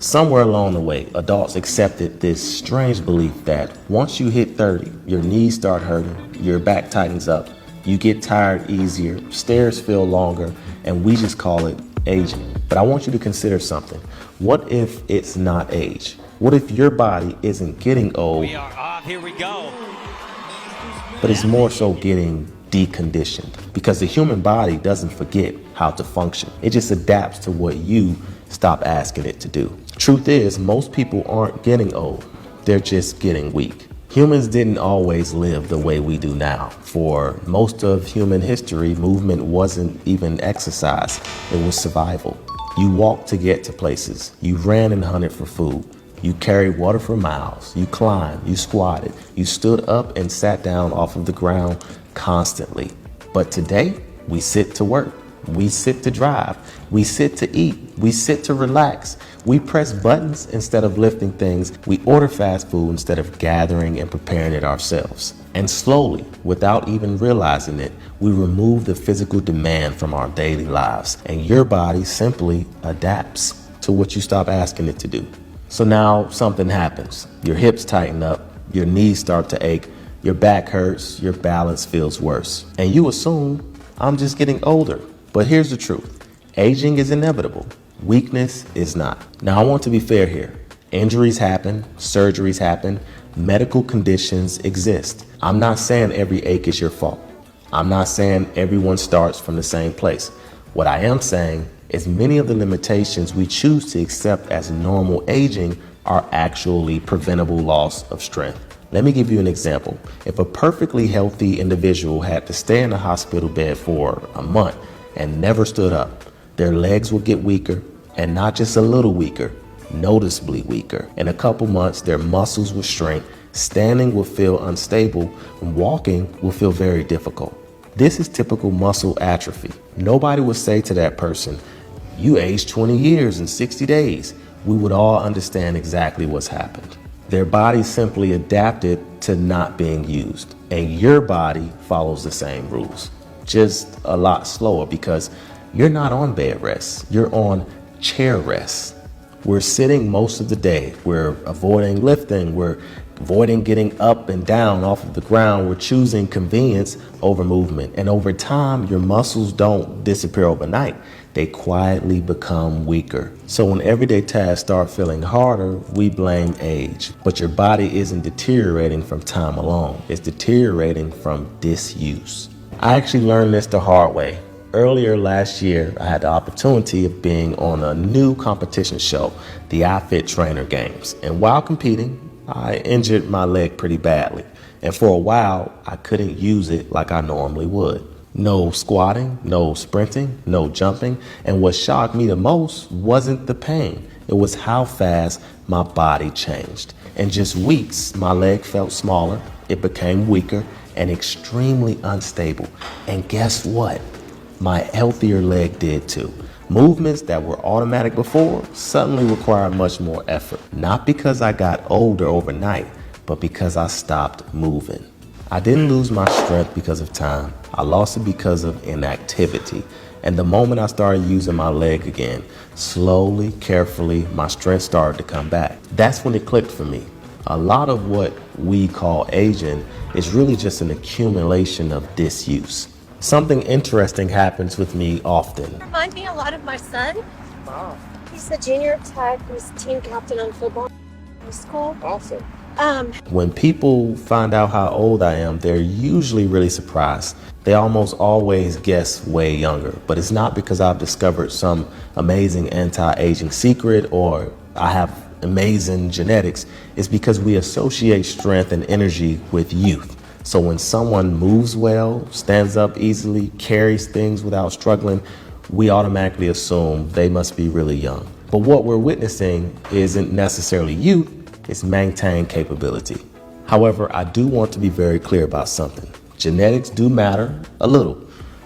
Somewhere along the way, adults accepted this strange belief that once you hit 30, your knees start hurting, your back tightens up, you get tired easier, stairs feel longer, and we just call it aging. But I want you to consider something. What if it's not age? What if your body isn't getting old, We are off. Here we go. but it's more so getting deconditioned? Because the human body doesn't forget how to function. It just adapts to what you stop asking it to do. Truth is, most people aren't getting old. They're just getting weak. Humans didn't always live the way we do now. For most of human history, movement wasn't even exercise. It was survival. You walked to get to places. You ran and hunted for food. You carried water for miles. You climbed. You squatted. You stood up and sat down off of the ground constantly. But today, we sit to work. We sit to drive. We sit to eat. We sit to relax. We press buttons instead of lifting things. We order fast food instead of gathering and preparing it ourselves. And slowly, without even realizing it, we remove the physical demand from our daily lives. And your body simply adapts to what you stop asking it to do. So now something happens. Your hips tighten up. Your knees start to ache. Your back hurts. Your balance feels worse. And you assume, I'm just getting older. But here's the truth. Aging is inevitable. Weakness is not. Now, I want to be fair here. Injuries happen, surgeries happen, medical conditions exist. I'm not saying every ache is your fault. I'm not saying everyone starts from the same place. What I am saying is many of the limitations we choose to accept as normal aging are actually preventable loss of strength. Let me give you an example. If a perfectly healthy individual had to stay in a hospital bed for a month and never stood up, their legs would get weaker, and not just a little weaker, noticeably weaker. In a couple months, their muscles will shrink, standing will feel unstable, and walking will feel very difficult. This is typical muscle atrophy. Nobody would say to that person, you aged 20 years in 60 days. We would all understand exactly what's happened. Their body simply adapted to not being used, and your body follows the same rules. Just a lot slower because you're not on bed rest, you're on chair rest. We're sitting most of the day. We're avoiding lifting. We're avoiding getting up and down off of the ground. We're choosing convenience over movement. And over time, your muscles don't disappear overnight. They quietly become weaker. So when everyday tasks start feeling harder, we blame age. But your body isn't deteriorating from time alone. It's deteriorating from disuse. I actually learned this the hard way. Earlier last year, I had the opportunity of being on a new competition show, the iFit Trainer Games. And while competing, I injured my leg pretty badly. And for a while, I couldn't use it like I normally would. No squatting, no sprinting, no jumping. And what shocked me the most wasn't the pain. It was how fast my body changed. In just weeks, my leg felt smaller, it became weaker, and extremely unstable. And guess what? My healthier leg did too. Movements that were automatic before suddenly required much more effort. Not because I got older overnight, but because I stopped moving. I didn't lose my strength because of time. I lost it because of inactivity. And the moment I started using my leg again, slowly, carefully, my strength started to come back. That's when it clicked for me. A lot of what we call aging is really just an accumulation of disuse. Something interesting happens with me often. Remind me a lot of my son. Wow. He's the junior tech. He's team captain on football in school. Awesome. When people find out how old I am, they're usually really surprised. They almost always guess way younger, but it's not because I've discovered some amazing anti-aging secret or I have amazing genetics. It's because we associate strength and energy with youth. So when someone moves well, stands up easily, carries things without struggling, we automatically assume they must be really young. But what we're witnessing isn't necessarily youth, it's maintained capability. However, I do want to be very clear about something. Genetics do matter a little.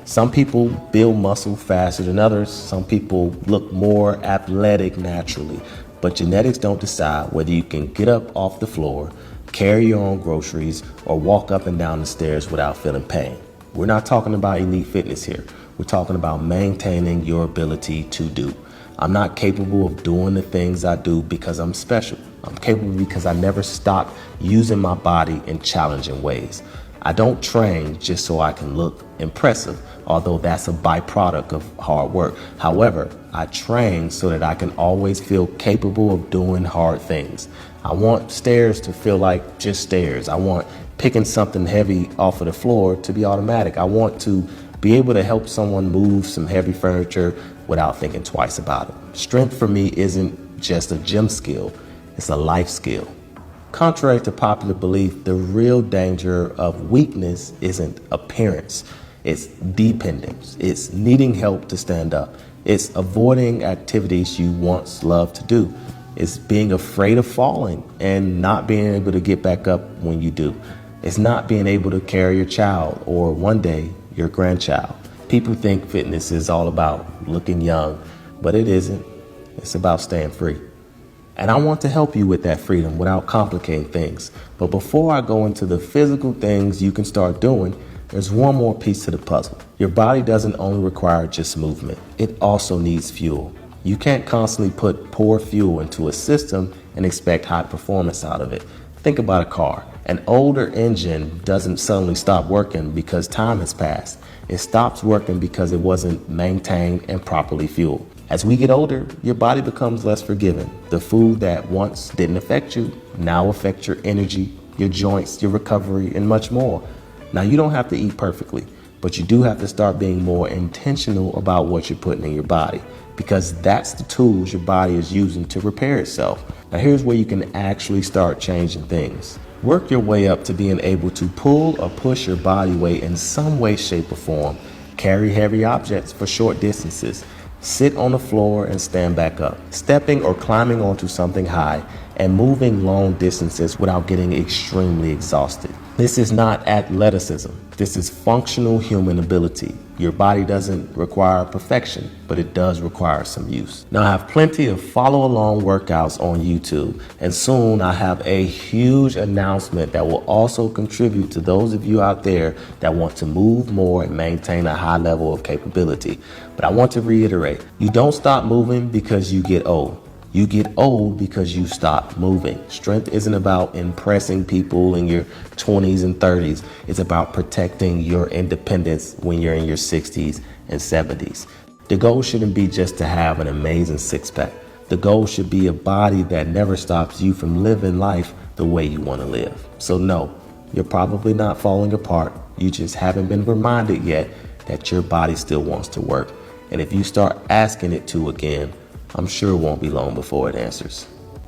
Some people build muscle faster than others. Some people look more athletic naturally. But genetics don't decide whether you can get up off the floor, carry your own groceries, or walk up and down the stairs without feeling pain. We're not talking about elite fitness here. We're talking about maintaining your ability to do. I'm not capable of doing the things I do because I'm special. I'm capable because I never stopped using my body in challenging ways. I don't train just so I can look impressive, although that's a byproduct of hard work. However, I train so that I can always feel capable of doing hard things. I want stairs to feel like just stairs. I want picking something heavy off of the floor to be automatic. I want to be able to help someone move some heavy furniture without thinking twice about it. Strength for me isn't just a gym skill, it's a life skill. Contrary to popular belief, the real danger of weakness isn't appearance, it's dependence. It's needing help to stand up. It's avoiding activities you once loved to do. It's being afraid of falling and not being able to get back up when you do. It's not being able to carry your child or one day your grandchild. People think fitness is all about looking young, but it isn't. It's about staying free. And I want to help you with that freedom without complicating things. But before I go into the physical things you can start doing, there's one more piece to the puzzle. Your body doesn't only require just movement. It also needs fuel. You can't constantly put poor fuel into a system and expect high performance out of it. Think about a car. An older engine doesn't suddenly stop working because time has passed. It stops working because it wasn't maintained and properly fueled. As we get older, your body becomes less forgiving. The food that once didn't affect you now affects your energy, your joints, your recovery, and much more. Now, you don't have to eat perfectly, but you do have to start being more intentional about what you're putting in your body, because that's the tools your body is using to repair itself. Now, here's where you can actually start changing things. Work your way up to being able to pull or push your body weight in some way, shape, or form. Carry heavy objects for short distances. Sit on the floor and stand back up. Stepping or climbing onto something high and moving long distances without getting extremely exhausted. This is not athleticism. This is functional human ability. Your body doesn't require perfection, but it does require some use. Now, I have plenty of follow-along workouts on YouTube, and soon I have a huge announcement that will also contribute to those of you out there that want to move more and maintain a high level of capability. But I want to reiterate, you don't stop moving because you get old. You get old because you stop moving. Strength isn't about impressing people in your 20s and 30s. It's about protecting your independence when you're in your 60s and 70s. The goal shouldn't be just to have an amazing six-pack. The goal should be a body that never stops you from living life the way you want to live. So no, you're probably not falling apart. You just haven't been reminded yet that your body still wants to work. And if you start asking it to again, I'm sure it won't be long before it answers.